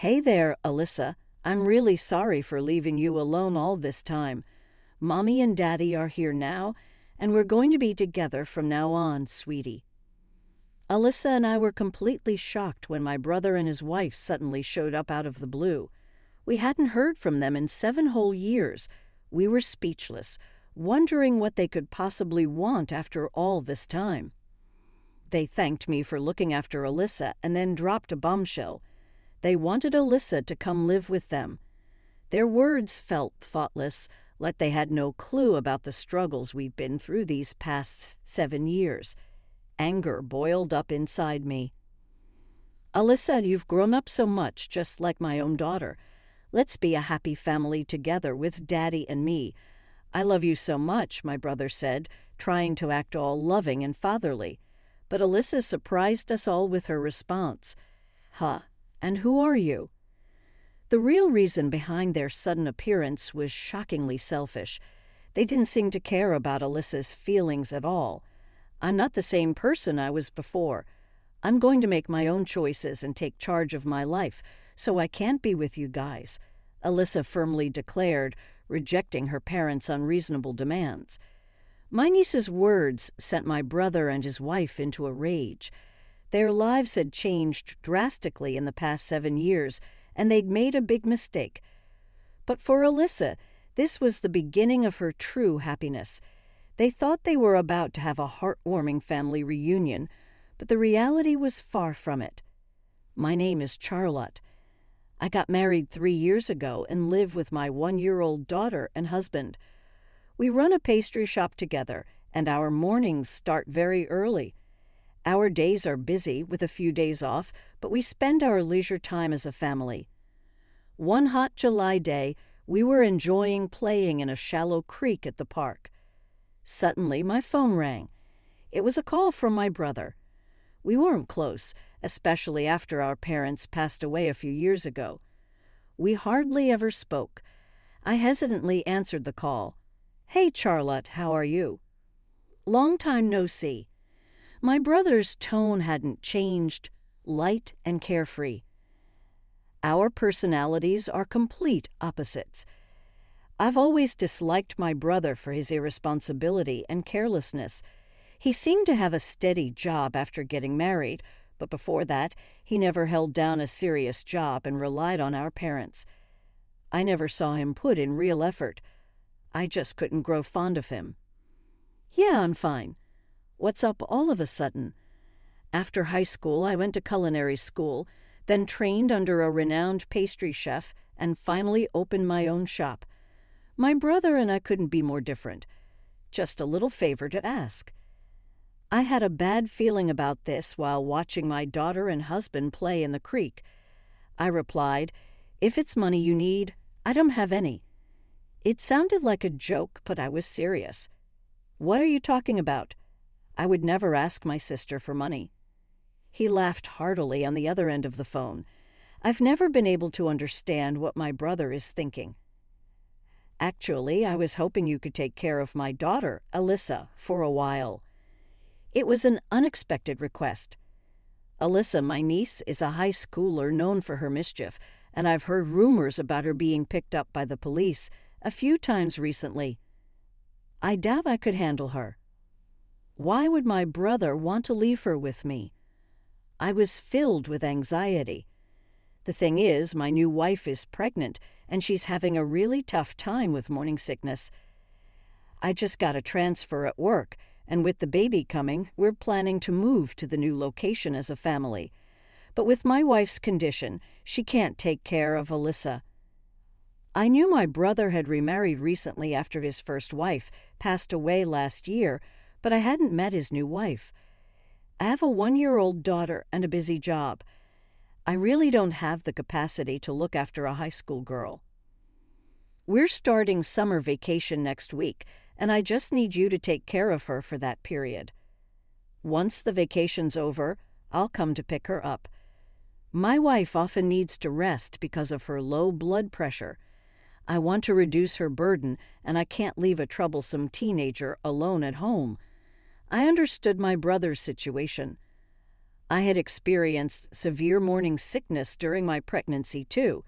Hey there, Alyssa. I'm really sorry for leaving you alone all this time. Mommy and Daddy are here now, and we're going to be together from now on, sweetie. Alyssa and I were completely shocked when my brother and his wife suddenly showed up out of the blue. We hadn't heard from them in 7 whole years. We were speechless, wondering what they could possibly want after all this time. They thanked me for looking after Alyssa and then dropped a bombshell. They wanted Alyssa to come live with them. Their words felt thoughtless, like they had no clue about the struggles we've been through these past 7 years. Anger boiled up inside me. Alyssa, you've grown up so much, just like my own daughter. Let's be a happy family together with Daddy and me. I love you so much, my brother said, trying to act all loving and fatherly. But Alyssa surprised us all with her response. Huh, and who are you? The real reason behind their sudden appearance was shockingly selfish. They didn't seem to care about Alyssa's feelings at all. I'm not the same person I was before. I'm going to make my own choices and take charge of my life, so I can't be with you guys, Alyssa firmly declared, rejecting her parents' unreasonable demands. My niece's words sent my brother and his wife into a rage. Their lives had changed drastically in the past 7 years, and they'd made a big mistake. But for Alyssa, this was the beginning of her true happiness. They thought they were about to have a heartwarming family reunion, but the reality was far from it. My name is Charlotte. I got married 3 years ago and live with my 1-year-old daughter and husband. We run a pastry shop together, and our mornings start very early. Our days are busy with a few days off, but we spend our leisure time as a family. One hot July day, we were enjoying playing in a shallow creek at the park. Suddenly, my phone rang. It was a call from my brother. We weren't close, especially after our parents passed away a few years ago. We hardly ever spoke. I hesitantly answered the call. Hey, Charlotte, how are you? Long time no see. My brother's tone hadn't changed, light and carefree. Our personalities are complete opposites. I've always disliked my brother for his irresponsibility and carelessness. He seemed to have a steady job after getting married, but before that, he never held down a serious job and relied on our parents. I never saw him put in real effort. I just couldn't grow fond of him. Yeah, I'm fine. What's up all of a sudden? After high school, I went to culinary school, then trained under a renowned pastry chef, and finally opened my own shop. My brother and I couldn't be more different. Just a little favor to ask. I had a bad feeling about this while watching my daughter and husband play in the creek. I replied, if it's money you need, I don't have any. It sounded like a joke, but I was serious. What are you talking about? I would never ask my sister for money. He laughed heartily on the other end of the phone. I've never been able to understand what my brother is thinking. Actually, I was hoping you could take care of my daughter, Alyssa, for a while. It was an unexpected request. Alyssa, my niece, is a high schooler known for her mischief, and I've heard rumors about her being picked up by the police a few times recently. I doubt I could handle her. Why would my brother want to leave her with me? I was filled with anxiety. The thing is, my new wife is pregnant, and she's having a really tough time with morning sickness. I just got a transfer at work, and with the baby coming, we're planning to move to the new location as a family. But with my wife's condition, she can't take care of Alyssa. I knew my brother had remarried recently after his first wife passed away last year, but I hadn't met his new wife. I have a 1-year-old daughter and a busy job. I really don't have the capacity to look after a high school girl. We're starting summer vacation next week, and I just need you to take care of her for that period. Once the vacation's over, I'll come to pick her up. My wife often needs to rest because of her low blood pressure. I want to reduce her burden, and I can't leave a troublesome teenager alone at home. I understood my brother's situation. I had experienced severe morning sickness during my pregnancy, too.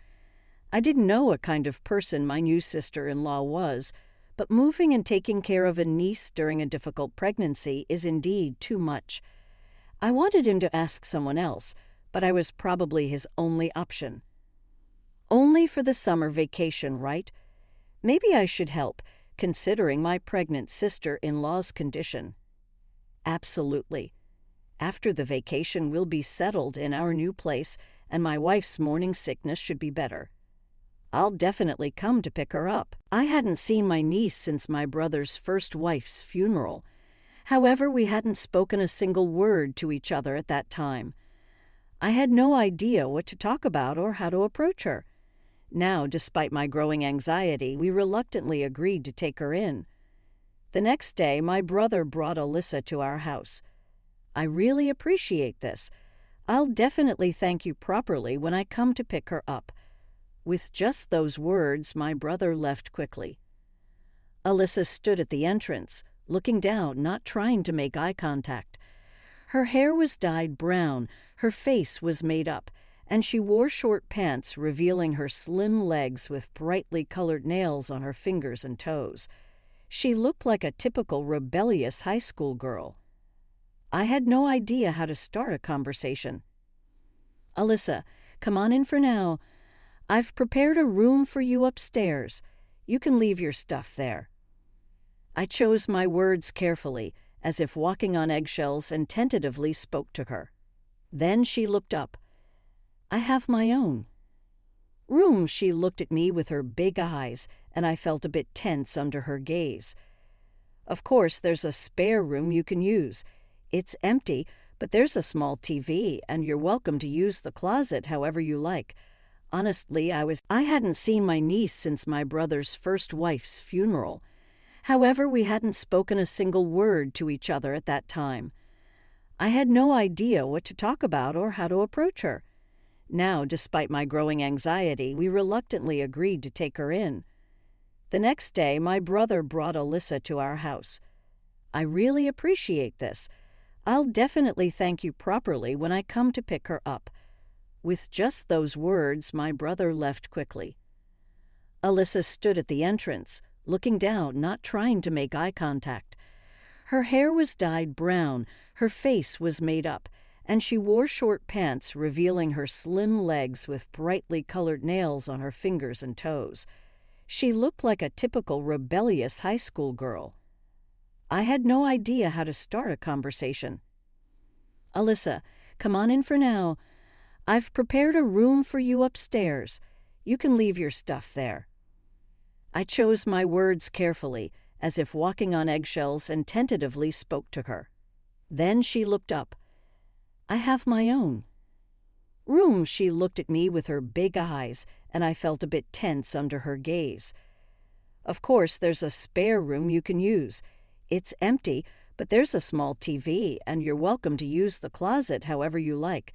I didn't know what kind of person my new sister-in-law was, but moving and taking care of a niece during a difficult pregnancy is indeed too much. I wanted him to ask someone else, but I was probably his only option. Only for the summer vacation, right? Maybe I should help, considering my pregnant sister-in-law's condition. Absolutely. After the vacation, we'll be settled in our new place, and my wife's morning sickness should be better. I'll definitely come to pick her up. I hadn't seen my niece since my brother's first wife's funeral. However, we hadn't spoken a single word to each other at that time. I had no idea what to talk about or how to approach her. Now, despite my growing anxiety, we reluctantly agreed to take her in. The next day, my brother brought Alyssa to our house. I really appreciate this. I'll definitely thank you properly when I come to pick her up. With just those words, my brother left quickly. Alyssa stood at the entrance, looking down, not trying to make eye contact. Her hair was dyed brown, her face was made up, and she wore short pants revealing her slim legs with brightly colored nails on her fingers and toes. She looked like a typical rebellious high school girl. I had no idea how to start a conversation. Alyssa, come on in for now. I've prepared a room for you upstairs. You can leave your stuff there. I chose my words carefully, as if walking on eggshells, and tentatively spoke to her. Then she looked up. I have my own room. She looked at me with her big eyes, and I felt a bit tense under her gaze. Of course, there's a spare room you can use. It's empty, but there's a small TV, and you're welcome to use the closet however you like. Honestly, I hadn't seen my niece since my brother's first wife's funeral. However, we hadn't spoken a single word to each other at that time. I had no idea what to talk about or how to approach her. Now, despite my growing anxiety, we reluctantly agreed to take her in. The next day, my brother brought Alyssa to our house. I really appreciate this. I'll definitely thank you properly when I come to pick her up. With just those words, my brother left quickly. Alyssa stood at the entrance, looking down, not trying to make eye contact. Her hair was dyed brown, her face was made up, and she wore short pants revealing her slim legs with brightly colored nails on her fingers and toes. She looked like a typical rebellious high school girl. I had no idea how to start a conversation. Alyssa, come on in for now. I've prepared a room for you upstairs. You can leave your stuff there. I chose my words carefully, as if walking on eggshells, and tentatively spoke to her. Then she looked up. I have my own room. She looked at me with her big eyes, and I felt a bit tense under her gaze. Of course, there's a spare room you can use. It's empty, but there's a small TV, and you're welcome to use the closet however you like.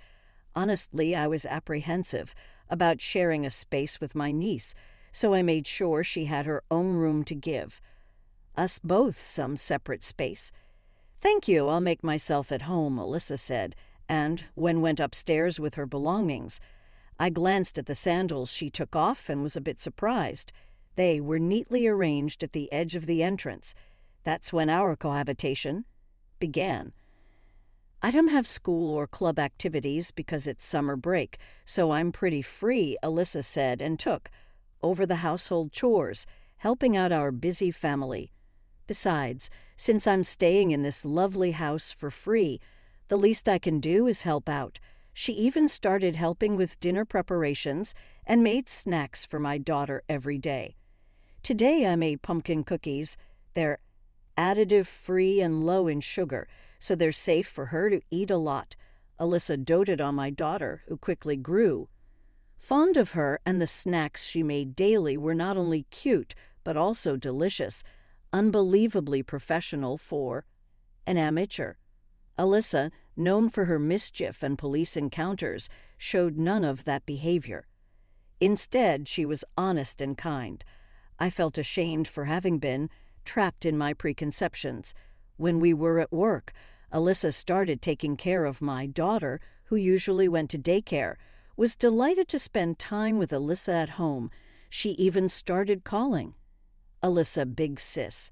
Honestly, I was apprehensive about sharing a space with my niece, so I made sure she had her own room to give us both some separate space. Thank you, I'll make myself at home, Alyssa said, and went upstairs with her belongings. I glanced at the sandals she took off and was a bit surprised. They were neatly arranged at the edge of the entrance. That's when our cohabitation began. I don't have school or club activities because it's summer break, so I'm pretty free, Alyssa said, and took over the household chores, helping out our busy family. Besides, since I'm staying in this lovely house for free, the least I can do is help out. She even started helping with dinner preparations and made snacks for my daughter every day. Today I made pumpkin cookies. They're additive-free and low in sugar, so they're safe for her to eat a lot. Alyssa doted on my daughter, who quickly grew fond of her, and the snacks she made daily were not only cute, but also delicious, unbelievably professional for an amateur. Alyssa, known for her mischief and police encounters, showed none of that behavior. Instead, she was honest and kind. I felt ashamed for having been trapped in my preconceptions. When we were at work, Alyssa started taking care of my daughter, who usually went to daycare, was delighted to spend time with Alyssa at home. She even started calling Alyssa Big Sis.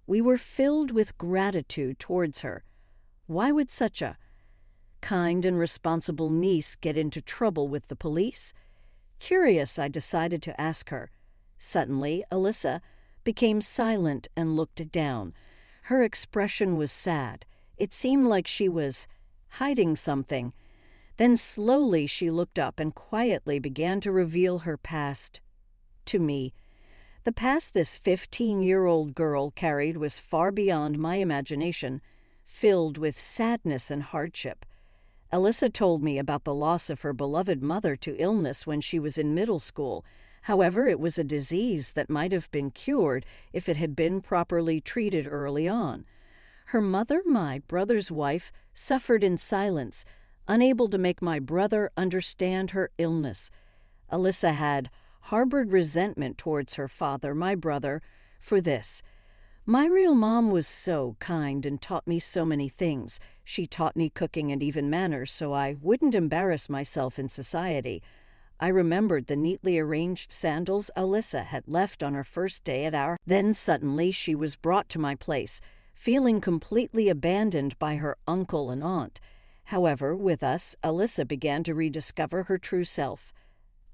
We were filled with gratitude towards her. Why would such a kind and responsible niece get into trouble with the police? Curious, I decided to ask her. Suddenly, Alyssa became silent and looked down. Her expression was sad. It seemed like she was hiding something. Then slowly she looked up and quietly began to reveal her past to me. The past this 15-year-old girl carried was far beyond my imagination, filled with sadness and hardship. Alyssa told me about the loss of her beloved mother to illness when she was in middle school. However, it was a disease that might have been cured if it had been properly treated early on. Her mother, my brother's wife, suffered in silence, unable to make my brother understand her illness. Alyssa had harbored resentment towards her father, my brother, for this. My real mom was so kind and taught me so many things. She taught me cooking and even manners so I wouldn't embarrass myself in society. I remembered the neatly arranged sandals Alyssa had left on her first day at our. Then suddenly she was brought to my place, feeling completely abandoned by her uncle and aunt. However, with us, Alyssa began to rediscover her true self.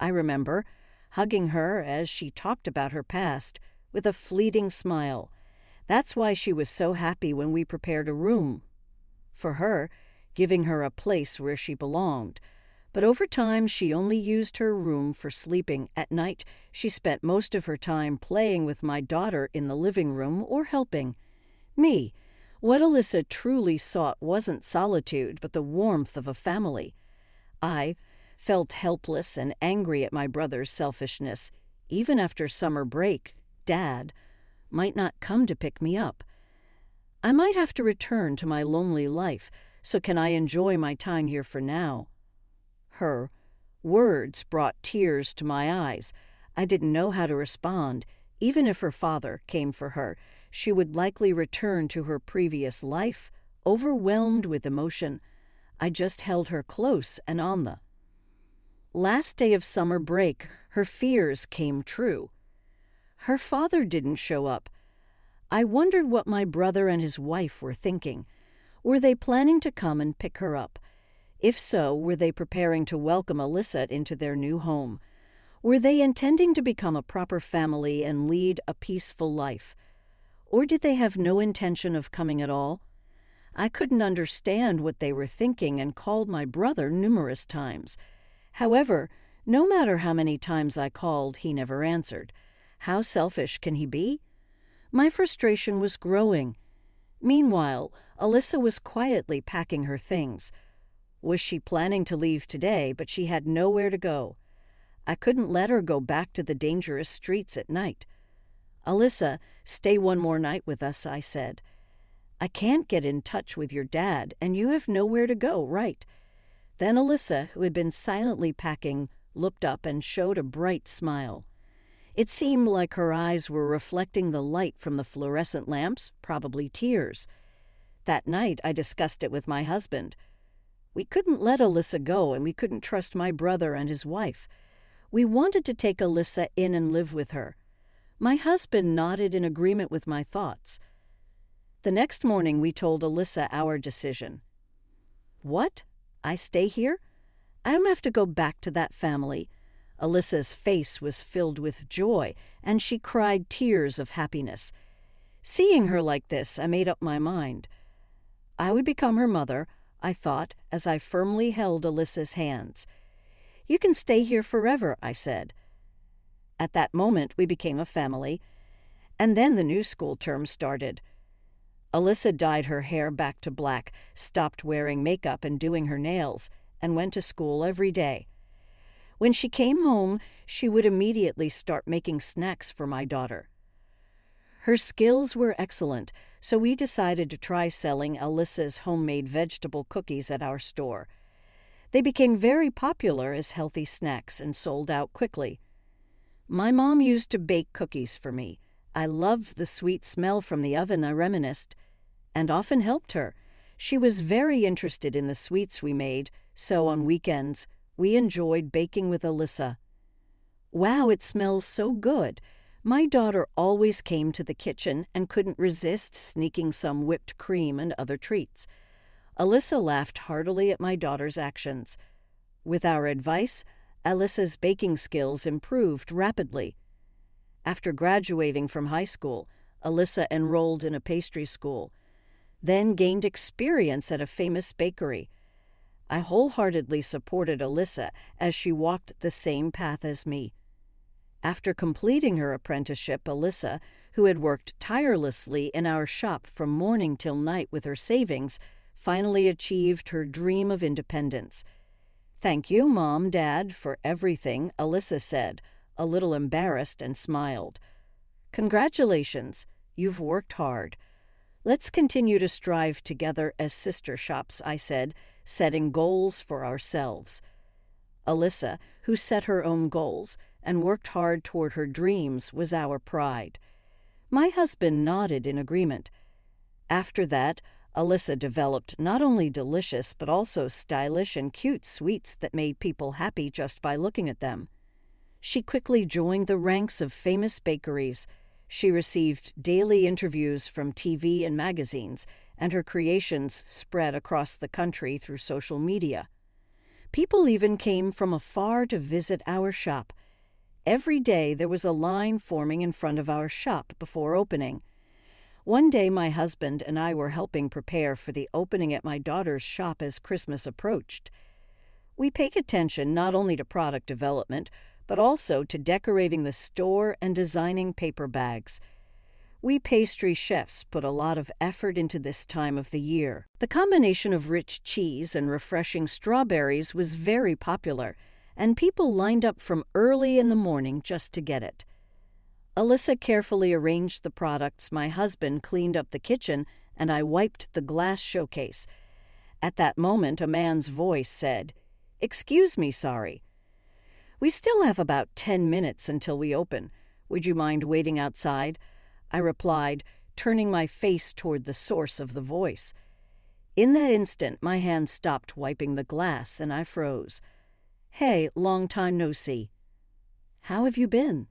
I remember hugging her as she talked about her past with a fleeting smile. That's why she was so happy when we prepared a room for her, giving her a place where she belonged. But over time, she only used her room for sleeping. At night, she spent most of her time playing with my daughter in the living room or helping me. What Alyssa truly sought wasn't solitude, but the warmth of a family. I felt helpless and angry at my brother's selfishness. Even after summer break, Dad might not come to pick me up. I might have to return to my lonely life, so can I enjoy my time here for now? Her words brought tears to my eyes. I didn't know how to respond. Even if her father came for her, she would likely return to her previous life, overwhelmed with emotion. I just held her close, and on the last day of summer break, her fears came true. Her father didn't show up. I wondered what my brother and his wife were thinking. Were they planning to come and pick her up? If so, were they preparing to welcome Alyssa into their new home? Were they intending to become a proper family and lead a peaceful life? Or did they have no intention of coming at all? I couldn't understand what they were thinking and called my brother numerous times. However, no matter how many times I called, he never answered. How selfish can he be? My frustration was growing. Meanwhile, Alyssa was quietly packing her things. Was she planning to leave today, but she had nowhere to go? I couldn't let her go back to the dangerous streets at night. Alyssa, stay one more night with us, I said. I can't get in touch with your dad, and you have nowhere to go, right? Then Alyssa, who had been silently packing, looked up and showed a bright smile. It seemed like her eyes were reflecting the light from the fluorescent lamps, probably tears. That night, I discussed it with my husband. We couldn't let Alyssa go, and we couldn't trust my brother and his wife. We wanted to take Alyssa in and live with her. My husband nodded in agreement with my thoughts. The next morning, we told Alyssa our decision. What? I stay here? I don't have to go back to that family. Alyssa's face was filled with joy, and she cried tears of happiness. Seeing her like this, I made up my mind. I would become her mother, I thought, as I firmly held Alyssa's hands. You can stay here forever, I said. At that moment, we became a family, and then the new school term started. Alyssa dyed her hair back to black, stopped wearing makeup and doing her nails, and went to school every day. When she came home, she would immediately start making snacks for my daughter. Her skills were excellent, so we decided to try selling Alyssa's homemade vegetable cookies at our store. They became very popular as healthy snacks and sold out quickly. My mom used to bake cookies for me. I loved the sweet smell from the oven, I reminisced, and often helped her. She was very interested in the sweets we made, so on weekends, we enjoyed baking with Alyssa. Wow, it smells so good. My daughter always came to the kitchen and couldn't resist sneaking some whipped cream and other treats. Alyssa laughed heartily at my daughter's actions. With our advice, Alyssa's baking skills improved rapidly. After graduating from high school, Alyssa enrolled in a pastry school, then gained experience at a famous bakery. I wholeheartedly supported Alyssa as she walked the same path as me. After completing her apprenticeship, Alyssa, who had worked tirelessly in our shop from morning till night with her savings, finally achieved her dream of independence. "Thank you, Mom, Dad, for everything," Alyssa said, a little embarrassed, and smiled. "Congratulations, you've worked hard. Let's continue to strive together as sister shops," I said, setting goals for ourselves. Alyssa, who set her own goals and worked hard toward her dreams, was our pride. My husband nodded in agreement. After that, Alyssa developed not only delicious but also stylish and cute sweets that made people happy just by looking at them. She quickly joined the ranks of famous bakeries. She received daily interviews from TV and magazines, and her creations spread across the country through social media. People even came from afar to visit our shop. Every day there was a line forming in front of our shop before opening. One day my husband and I were helping prepare for the opening at my daughter's shop as Christmas approached. We paid attention not only to product development, but also to decorating the store and designing paper bags. We pastry chefs put a lot of effort into this time of the year. The combination of rich cheese and refreshing strawberries was very popular, and people lined up from early in the morning just to get it. Alyssa carefully arranged the products, my husband cleaned up the kitchen, and I wiped the glass showcase. At that moment, a man's voice said, "Excuse me, sorry. We still have about 10 minutes until we open. Would you mind waiting outside?" I replied, turning my face toward the source of the voice. In that instant, my hand stopped wiping the glass, and I froze. "Hey, long time no see. How have you been?"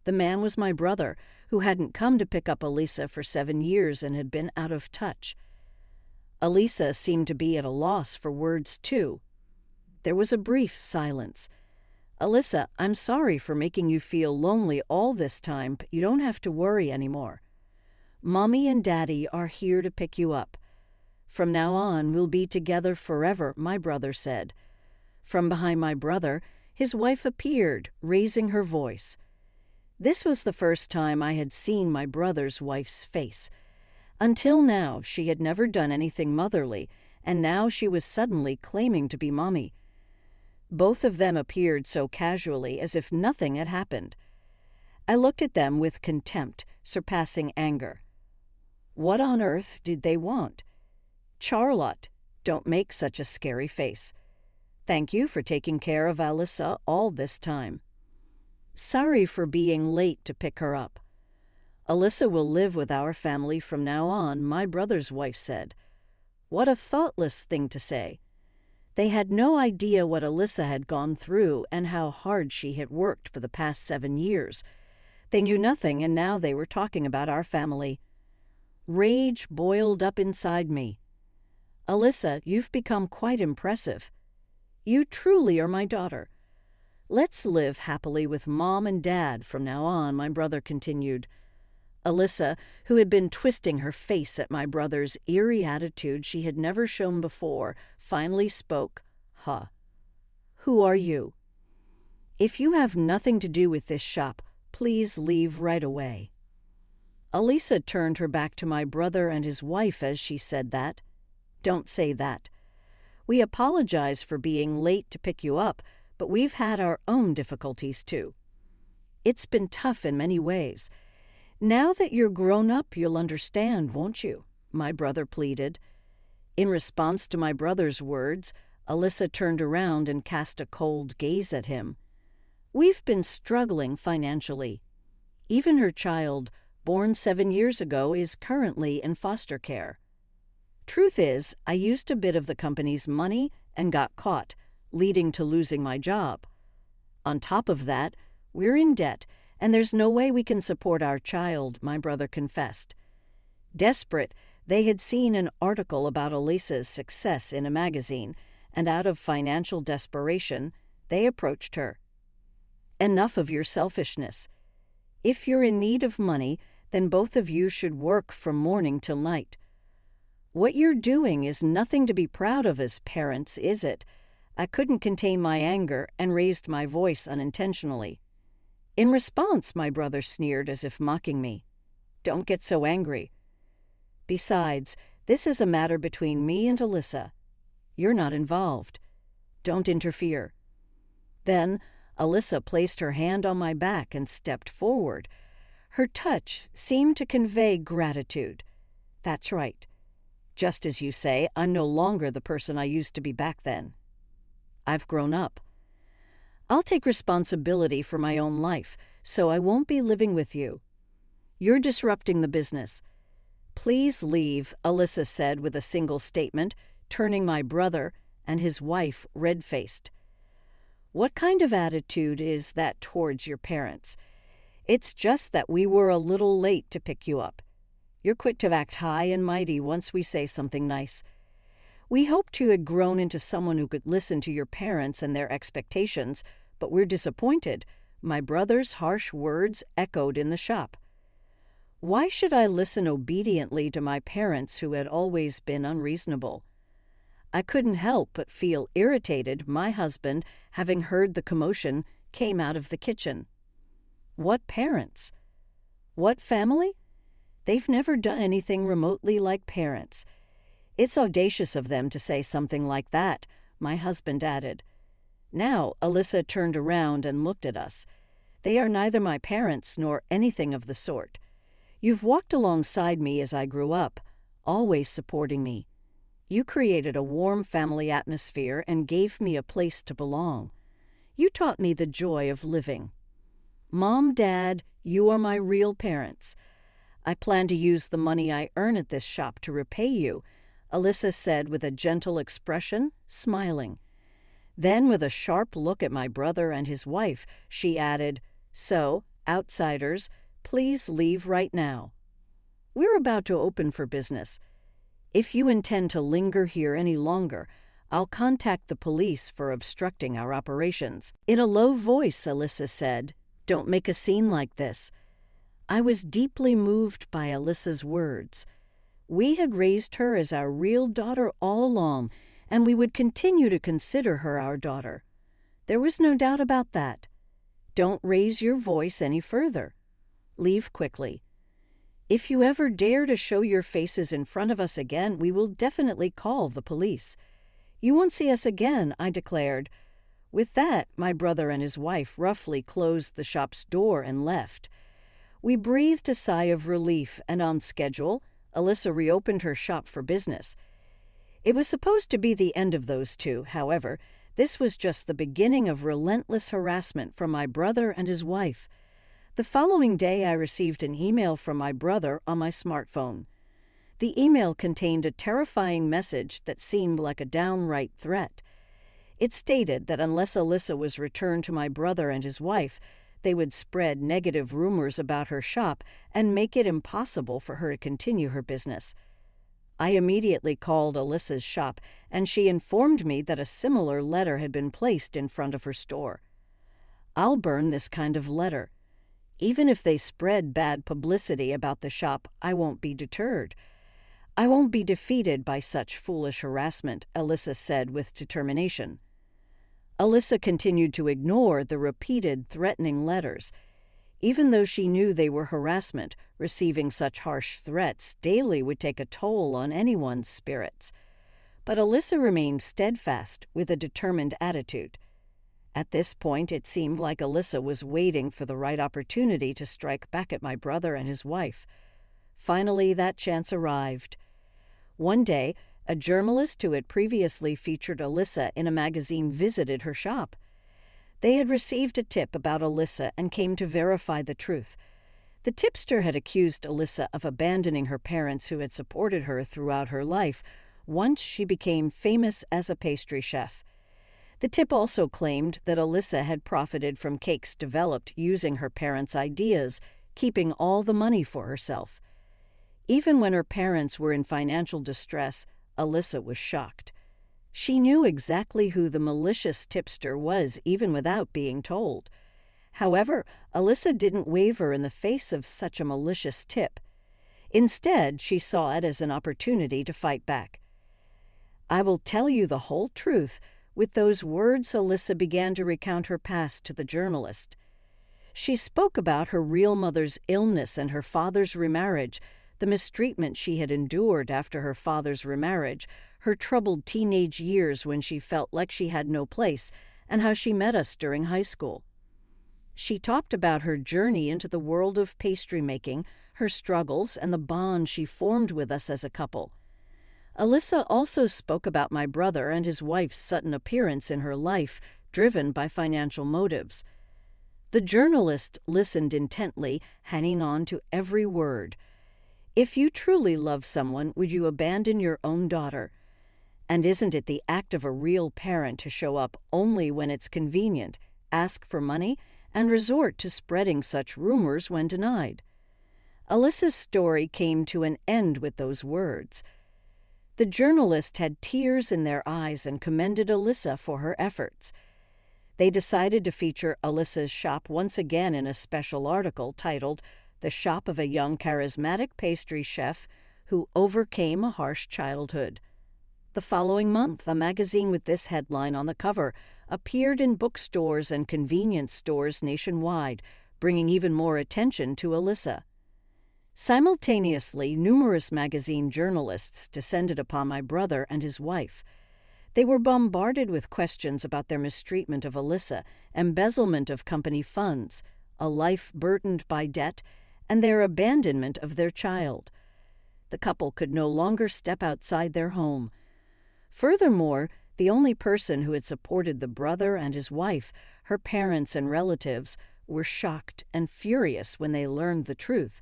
The man was my brother, who hadn't come to pick up Alyssa for 7 years and had been out of touch. Alyssa seemed to be at a loss for words, too. There was a brief silence. "Alyssa, I'm sorry for making you feel lonely all this time, but you don't have to worry anymore. Mommy and Daddy are here to pick you up. From now on, we'll be together forever," my brother said. From behind my brother, his wife appeared, raising her voice. This was the first time I had seen my brother's wife's face. Until now, she had never done anything motherly, and now she was suddenly claiming to be Mommy. Both of them appeared so casually, as if nothing had happened. I looked at them with contempt, surpassing anger. What on earth did they want? "Charlotte, don't make such a scary face. Thank you for taking care of Alyssa all this time. Sorry for being late to pick her up. Alyssa will live with our family from now on," my brother's wife said. What a thoughtless thing to say. They had no idea what Alyssa had gone through and how hard she had worked for the past 7 years. They knew nothing, and now they were talking about our family. Rage boiled up inside me. "Alyssa, you've become quite impressive. You truly are my daughter. Let's live happily with Mom and Dad from now on," my brother continued. Alyssa, who had been twisting her face at my brother's eerie attitude she had never shown before, finally spoke. Who are you? If you have nothing to do with this shop, please leave right away." Alyssa turned her back to my brother and his wife as she said that. "Don't say that. We apologize for being late to pick you up, but we've had our own difficulties too. It's been tough in many ways. Now that you're grown up, you'll understand, won't you?" my brother pleaded. In response to my brother's words, Alyssa turned around and cast a cold gaze at him. "We've been struggling financially. Even her child, born 7 years ago, is currently in foster care." Truth is, I used a bit of the company's money and got caught, leading to losing my job. On top of that, we're in debt, and there's no way we can support our child, my brother confessed. Desperate, they had seen an article about Elisa's success in a magazine, and out of financial desperation, they approached her. Enough of your selfishness. If you're in need of money, then both of you should work from morning till night. What you're doing is nothing to be proud of as parents, is it? I couldn't contain my anger and raised my voice unintentionally. In response, my brother sneered as if mocking me. Don't get so angry. Besides, this is a matter between me and Elisa. You're not involved. Don't interfere. Then, Elisa placed her hand on my back and stepped forward. Her touch seemed to convey gratitude. That's right. Just as you say, I'm no longer the person I used to be back then. I've grown up. I'll take responsibility for my own life, so I won't be living with you. You're disrupting the business. Please leave, Elisa said with a single statement, turning my brother and his wife red-faced. What kind of attitude is that towards your parents? It's just that we were a little late to pick you up. You're quick to act high and mighty once we say something nice. We hoped you had grown into someone who could listen to your parents and their expectations, but we're disappointed. My brother's harsh words echoed in the shop. Why should I listen obediently to my parents who had always been unreasonable? I couldn't help but feel irritated. My husband, having heard the commotion, came out of the kitchen. What parents? What family? They've never done anything remotely like parents. It's audacious of them to say something like that, my husband added. Now, Elisa turned around and looked at us. They are neither my parents nor anything of the sort. You've walked alongside me as I grew up, always supporting me. You created a warm family atmosphere and gave me a place to belong. You taught me the joy of living. Mom, Dad, you are my real parents. I plan to use the money I earn at this shop to repay you, Elisa said with a gentle expression, smiling. Then, with a sharp look at my brother and his wife, she added, So, outsiders, please leave right now. We're about to open for business. If you intend to linger here any longer, I'll contact the police for obstructing our operations. In a low voice, Elisa said, Don't make a scene like this. I was deeply moved by Elisa's words. We had raised her as our real daughter all along, and we would continue to consider her our daughter. There was no doubt about that. Don't raise your voice any further. Leave quickly. If you ever dare to show your faces in front of us again, we will definitely call the police. You won't see us again, I declared. With that, my brother and his wife roughly closed the shop's door and left. We breathed a sigh of relief, and on schedule, Elisa reopened her shop for business. It was supposed to be the end of those two, however. This was just the beginning of relentless harassment from my brother and his wife. The following day, I received an email from my brother on my smartphone. The email contained a terrifying message that seemed like a downright threat. It stated that unless Elisa was returned to my brother and his wife, they would spread negative rumors about her shop and make it impossible for her to continue her business. I immediately called Elisa's shop, and she informed me that a similar letter had been placed in front of her store. I'll burn this kind of letter. Even if they spread bad publicity about the shop, I won't be deterred. I won't be defeated by such foolish harassment, Elisa said with determination. Elisa continued to ignore the repeated threatening letters. Even though she knew they were harassment, receiving such harsh threats daily would take a toll on anyone's spirits. But Elisa remained steadfast with a determined attitude. At this point, it seemed like Elisa was waiting for the right opportunity to strike back at my brother and his wife. Finally, that chance arrived. One day, a journalist who had previously featured Elisa in a magazine visited her shop. They had received a tip about Elisa and came to verify the truth. The tipster had accused Alyssa of abandoning her parents who had supported her throughout her life once she became famous as a pastry chef. The tip also claimed that Alyssa had profited from cakes developed using her parents' ideas, keeping all the money for herself. Even when her parents were in financial distress, Alyssa was shocked. She knew exactly who the malicious tipster was even without being told. However, Alyssa didn't waver in the face of such a malicious tip. Instead, she saw it as an opportunity to fight back. "I will tell you the whole truth." With those words, Alyssa began to recount her past to the journalist. She spoke about her real mother's illness and her father's remarriage, the mistreatment she had endured after her father's remarriage, her troubled teenage years when she felt like she had no place, and how she met us during high school. She talked about her journey into the world of pastry making, her struggles, and the bond she formed with us as a couple. Alyssa also spoke about my brother and his wife's sudden appearance in her life, driven by financial motives. The journalist listened intently, hanging on to every word. If you truly love someone, would you abandon your own daughter? And isn't it the act of a real parent to show up only when it's convenient, ask for money, and resort to spreading such rumors when denied? Alyssa's story came to an end with those words. The journalist had tears in their eyes and commended Alyssa for her efforts. They decided to feature Alyssa's shop once again in a special article titled "The Shop of a Young Charismatic Pastry Chef Who Overcame a Harsh Childhood." The following month, a magazine with this headline on the cover appeared in bookstores and convenience stores nationwide, bringing even more attention to Alyssa. Simultaneously, numerous magazine journalists descended upon my brother and his wife. They were bombarded with questions about their mistreatment of Alyssa, embezzlement of company funds, a life burdened by debt, and their abandonment of their child. The couple could no longer step outside their home. Furthermore, the only person who had supported the brother and his wife, her parents and relatives, were shocked and furious when they learned the truth.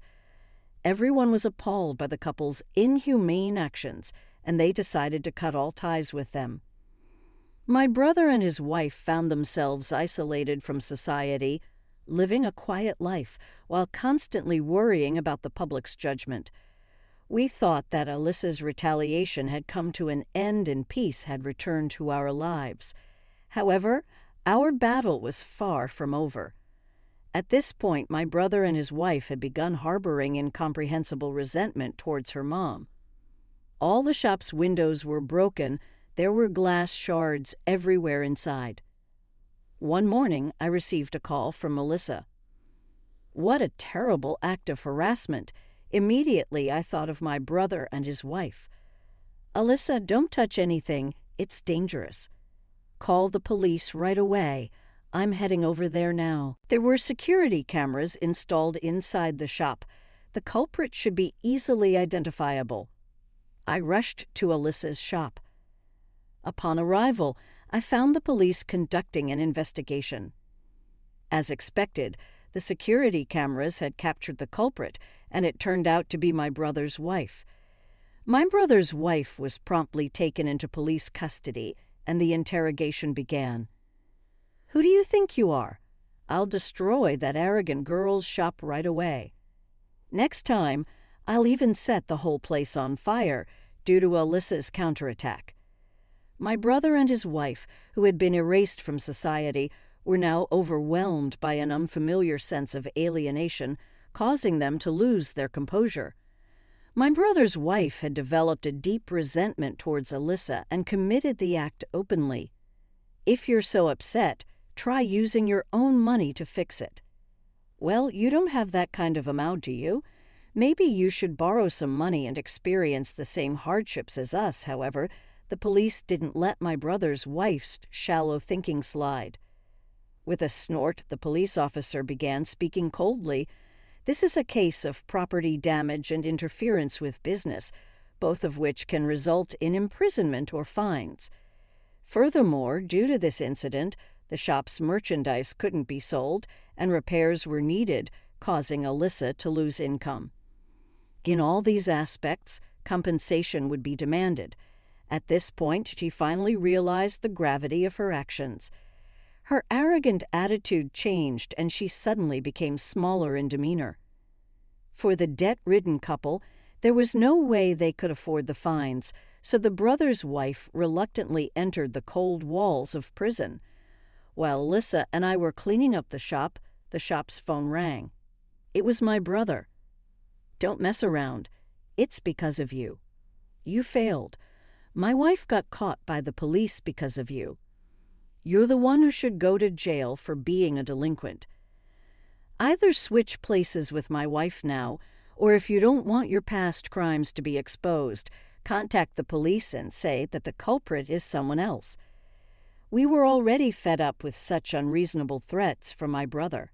Everyone was appalled by the couple's inhumane actions, and they decided to cut all ties with them. My brother and his wife found themselves isolated from society, living a quiet life while constantly worrying about the public's judgment. We thought that Alyssa's retaliation had come to an end and peace had returned to our lives. However, our battle was far from over. At this point, my brother and his wife had begun harboring incomprehensible resentment towards her mom. All the shop's windows were broken. There were glass shards everywhere inside. One morning, I received a call from Melissa. What a terrible act of harassment! Immediately, I thought of my brother and his wife. "Alyssa, don't touch anything. It's dangerous. Call the police right away. I'm heading over there now." There were security cameras installed inside the shop. The culprit should be easily identifiable. I rushed to Alyssa's shop. Upon arrival, I found the police conducting an investigation. As expected, the security cameras had captured the culprit, and it turned out to be my brother's wife. My brother's wife was promptly taken into police custody, and the interrogation began. "Who do you think you are? I'll destroy that arrogant girl's shop right away. Next time, I'll even set the whole place on fire due to Alyssa's counterattack." My brother and his wife, who had been erased from society, were now overwhelmed by an unfamiliar sense of alienation, causing them to lose their composure. My brother's wife had developed a deep resentment towards Alyssa and committed the act openly. If you're so upset, try using your own money to fix it. Well, you don't have that kind of amount, do you? Maybe you should borrow some money and experience the same hardships as us. However, the police didn't let my brother's wife's shallow thinking slide. With a snort, the police officer began speaking coldly. "This is a case of property damage and interference with business, both of which can result in imprisonment or fines. Furthermore, due to this incident, the shop's merchandise couldn't be sold and repairs were needed, causing Alyssa to lose income. In all these aspects, compensation would be demanded. At this point, she finally realized the gravity of her actions. Her arrogant attitude changed, and she suddenly became smaller in demeanor. For the debt-ridden couple, there was no way they could afford the fines, so the brother's wife reluctantly entered the cold walls of prison. While Alyssa and I were cleaning up the shop's phone rang. It was my brother. "Don't mess around. It's because of you. You failed. My wife got caught by the police because of you. You're the one who should go to jail for being a delinquent. Either switch places with my wife now, or if you don't want your past crimes to be exposed, contact the police and say that the culprit is someone else." We were already fed up with such unreasonable threats from my brother.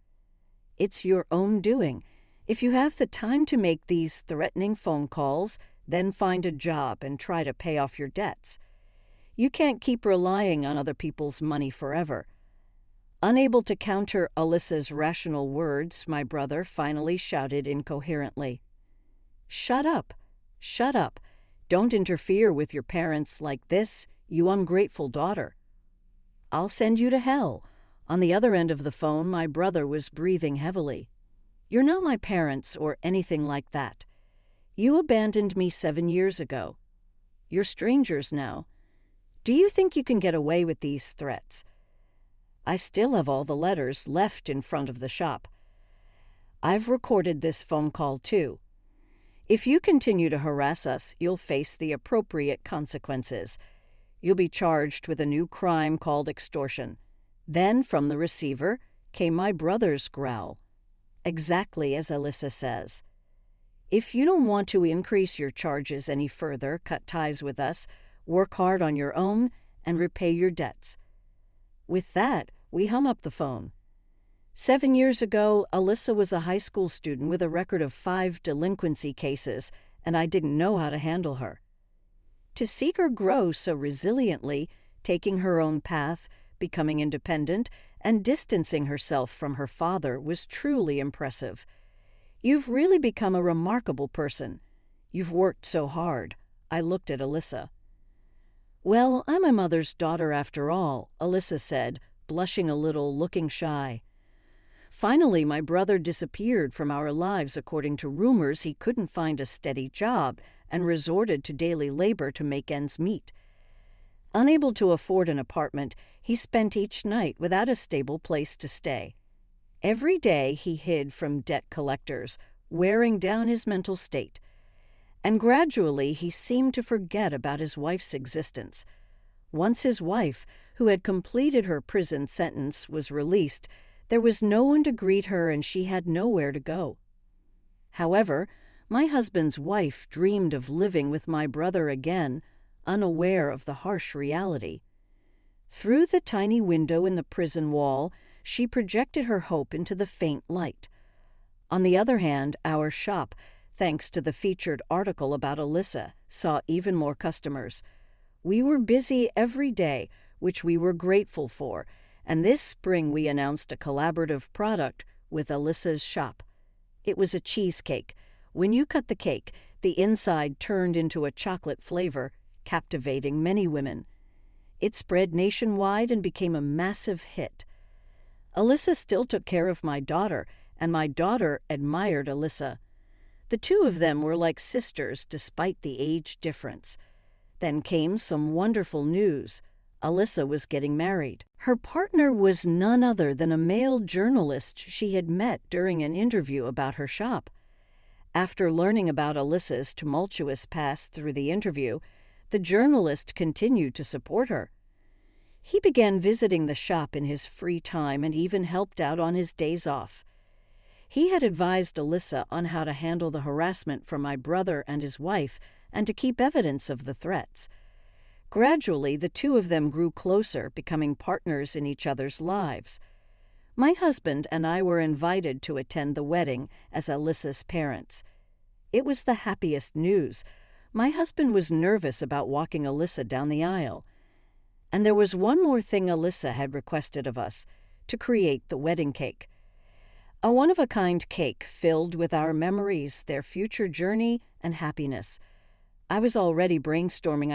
"It's your own doing. If you have the time to make these threatening phone calls, then find a job and try to pay off your debts. You can't keep relying on other people's money forever." Unable to counter Alyssa's rational words, my brother finally shouted incoherently, "Shut up! Shut up! Don't interfere with your parents like this, you ungrateful daughter. I'll send you to hell." On the other end of the phone, my brother was breathing heavily. "You're not my parents or anything like that. You abandoned me 7 years ago. You're strangers now. Do you think you can get away with these threats? I still have all the letters left in front of the shop. I've recorded this phone call too. If you continue to harass us, you'll face the appropriate consequences. You'll be charged with a new crime called extortion." Then, from the receiver, came my brother's growl. Exactly as Alyssa says. "If you don't want to increase your charges any further, cut ties with us, work hard on your own, and repay your debts." With that, we hung up the phone. 7 years ago, Alyssa was a high school student with a record of 5 delinquency cases, and I didn't know how to handle her. To see her grow so resiliently, taking her own path, becoming independent, and distancing herself from her father was truly impressive. "You've really become a remarkable person. You've worked so hard." I looked at Alyssa. "Well, I'm my mother's daughter after all," Alyssa said, blushing a little, looking shy. Finally, my brother disappeared from our lives according to rumors he couldn't find a steady job and resorted to daily labor to make ends meet. Unable to afford an apartment, he spent each night without a stable place to stay. Every day he hid from debt collectors, wearing down his mental state. And gradually he seemed to forget about his wife's existence. Once his wife, who had completed her prison sentence, was released, there was no one to greet her and she had nowhere to go. However, my husband's wife dreamed of living with my brother again, unaware of the harsh reality. Through the tiny window in the prison wall, she projected her hope into the faint light. On the other hand, our shop, thanks to the featured article about Alyssa, saw even more customers. We were busy every day, which we were grateful for, and this spring we announced a collaborative product with Alyssa's shop. It was a cheesecake. When you cut the cake, the inside turned into a chocolate flavor, captivating many women. It spread nationwide and became a massive hit. Alyssa still took care of my daughter, and my daughter admired Alyssa. The two of them were like sisters despite the age difference. Then came some wonderful news. Alyssa was getting married. Her partner was none other than a male journalist she had met during an interview about her shop. After learning about Alyssa's tumultuous past through the interview, the journalist continued to support her. He began visiting the shop in his free time and even helped out on his days off. He had advised Alyssa on how to handle the harassment from my brother and his wife and to keep evidence of the threats. Gradually, the two of them grew closer, becoming partners in each other's lives. My husband and I were invited to attend the wedding as Alyssa's parents. It was the happiest news. My husband was nervous about walking Alyssa down the aisle. And there was one more thing Alyssa had requested of us, to create the wedding cake. A one-of-a-kind cake filled with our memories, their future journey, and happiness. I was already brainstorming